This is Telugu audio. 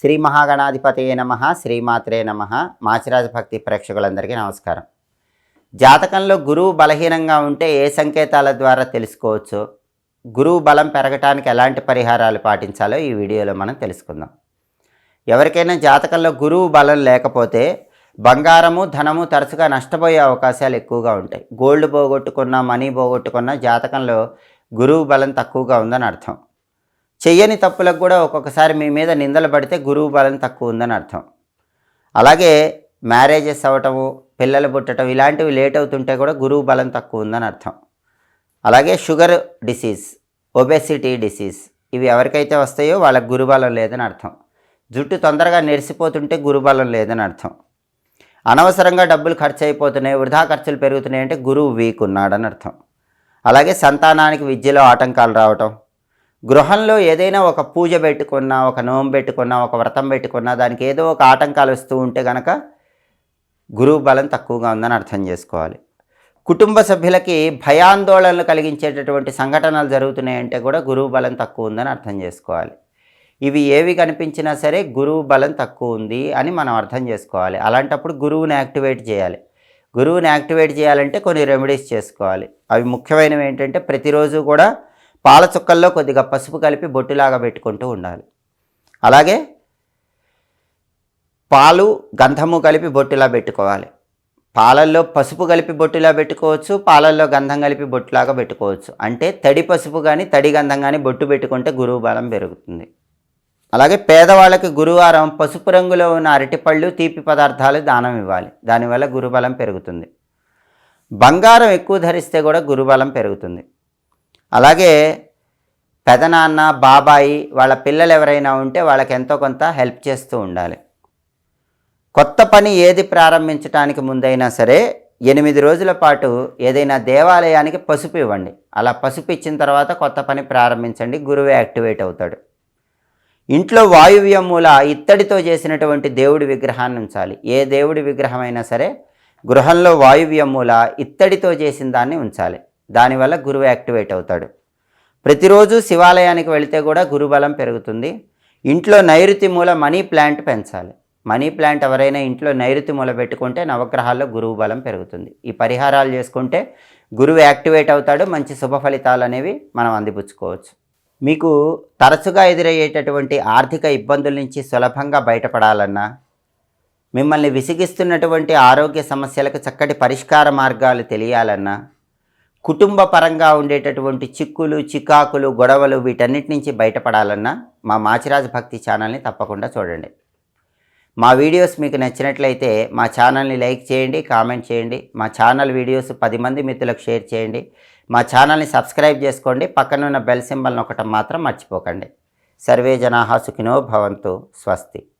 శ్రీ మహాగణాధిపతయే నమః, శ్రీమాత్రే నమః. మాచిరాజ భక్తి ప్రేక్షకులందరికీ నమస్కారం. జాతకంలో గురువు బలహీనంగా ఉంటే ఏ సంకేతాల ద్వారా తెలుసుకోవచ్చు, గురువు బలం పెరగటానికి ఎలాంటి పరిహారాలు పాటించాలో ఈ వీడియోలో మనం తెలుసుకుందాం. ఎవరికైనా జాతకంలో గురువు బలం లేకపోతే బంగారము ధనము తరచుగా నష్టపోయే అవకాశాలు ఎక్కువగా ఉంటాయి. గోల్డ్ పోగొట్టుకున్నా, మనీ పోగొట్టుకున్నా జాతకంలో గురువు బలం తక్కువగా ఉందని అర్థం. చెయ్యని తప్పులకు కూడా ఒక్కొక్కసారి మీ మీద నిందలు పడితే గురువు బలం తక్కువ ఉందని అర్థం. అలాగే మ్యారేజెస్ అవ్వటము, పిల్లలు పుట్టడం ఇలాంటివి లేట్ అవుతుంటే కూడా గురువు బలం తక్కువ ఉందని అర్థం. అలాగే షుగర్ డిసీజ్, ఒబెసిటీ డిసీజ్ ఇవి ఎవరికైతే వస్తాయో వాళ్ళకి గురుబలం లేదని అర్థం. జుట్టు తొందరగా నెరిసిపోతుంటే గురుబలం లేదని అర్థం. అనవసరంగా డబ్బులు ఖర్చు అయిపోతున్నాయి, వృధా ఖర్చులు పెరుగుతున్నాయి అంటే గురువు వీక్ ఉన్నాడని అర్థం. అలాగే సంతానానికి విద్యలో ఆటంకాలు రావటం, గృహంలో ఏదైనా ఒక పూజ పెట్టుకున్నా, ఒక నోము పెట్టుకున్నా, ఒక వ్రతం పెట్టుకున్నా దానికి ఏదో ఒక ఆటంకాలు వస్తూ ఉంటే కనుక గురువు బలం తక్కువగా ఉందని అర్థం చేసుకోవాలి. కుటుంబ సభ్యులకి భయాందోళనలు కలిగించేటటువంటి సంఘటనలు జరుగుతున్నాయంటే కూడా గురువు బలం తక్కువ ఉందని అర్థం చేసుకోవాలి. ఇవి ఏవి కనిపించినా సరే గురువు బలం తక్కువ ఉంది అని మనం అర్థం చేసుకోవాలి. అలాంటప్పుడు గురువుని యాక్టివేట్ చేయాలి. గురువుని యాక్టివేట్ చేయాలంటే కొన్ని రెమెడీస్ చేసుకోవాలి. అవి ముఖ్యమైనవి ఏంటంటే ప్రతిరోజు కూడా పాల చుక్కల్లో కొద్దిగా పసుపు కలిపి బొట్టులాగా పెట్టుకుంటూ ఉండాలి. అలాగే పాలు గంధము కలిపి బొట్టులా పెట్టుకోవాలి. పాలల్లో పసుపు కలిపి బొట్టులా పెట్టుకోవచ్చు, పాలల్లో గంధం కలిపి బొట్టులాగా పెట్టుకోవచ్చు. అంటే తడి పసుపు కానీ తడి గంధం కానీ బొట్టు పెట్టుకుంటే గురువు బలం పెరుగుతుంది. అలాగే పేదవాళ్ళకి గురువారం పసుపు రంగులో ఉన్న అరటిపళ్ళు, తీపి పదార్థాలు దానం ఇవ్వాలి. దానివల్ల గురుబలం పెరుగుతుంది. బంగారం ఎక్కువ ధరిస్తే కూడా గురుబలం పెరుగుతుంది. అలాగే పెదనాన్న, బాబాయి వాళ్ళ పిల్లలు ఎవరైనా ఉంటే వాళ్ళకి ఎంతో కొంత హెల్ప్ చేస్తూ ఉండాలి. కొత్త పని ఏది ప్రారంభించడానికి ముందైనా సరే 8 రోజుల పాటు ఏదైనా దేవాలయానికి పసుపు ఇవ్వండి. అలా పసుపు ఇచ్చిన తర్వాత కొత్త పని ప్రారంభించండి, గురువు యాక్టివేట్ అవుతాడు. ఇంట్లో వాయువ్య మూల ఇత్తడితో చేసినటువంటి దేవుడి విగ్రహాన్ని ఉంచాలి. ఏ దేవుడి విగ్రహం అయినా సరే గృహంలో వాయువ్య మూల ఇత్తడితో చేసిన దాన్ని ఉంచాలి. దానివల్ల గురువు యాక్టివేట్ అవుతాడు. ప్రతిరోజు శివాలయానికి వెళితే కూడా గురుబలం పెరుగుతుంది. ఇంట్లో నైరుతి మూల మనీ ప్లాంట్ పెంచాలి. మనీ ప్లాంట్ ఎవరైనా ఇంట్లో నైరుతి మూల పెట్టుకుంటే నవగ్రహాల్లో గురువు బలం పెరుగుతుంది. ఈ పరిహారాలు చేసుకుంటే గురువు యాక్టివేట్ అవుతాడు. మంచి శుభ ఫలితాలు అనేవి మనం అందిపుచ్చుకోవచ్చు. మీకు తరచుగా ఎదురయ్యేటటువంటి ఆర్థిక ఇబ్బందుల నుంచి సులభంగా బయటపడాలన్నా, మిమ్మల్ని విసిగిస్తున్నటువంటి ఆరోగ్య సమస్యలకు చక్కటి పరిష్కార మార్గాలు తెలియాలన్నా, కుటుంబ పరంగా ఉండేటటువంటి చిక్కులు, చికాకులు, గొడవలు వీటన్నిటి నుంచి బయటపడాలన్నా మా మాచిరాజ భక్తి ఛానల్ని తప్పకుండా చూడండి. మా వీడియోస్ మీకు నచ్చినట్లయితే మా ఛానల్ని లైక్ చేయండి, కామెంట్ చేయండి. మా ఛానల్ వీడియోస్ 10 మంది మిత్రులకు షేర్ చేయండి. మా ఛానల్ని సబ్స్క్రైబ్ చేసుకోండి. పక్కనున్న బెల్ సింబల్ నొక్కటం మాత్రం మర్చిపోకండి. సర్వే జనాః సుఖినో భవంతు. స్వస్తి.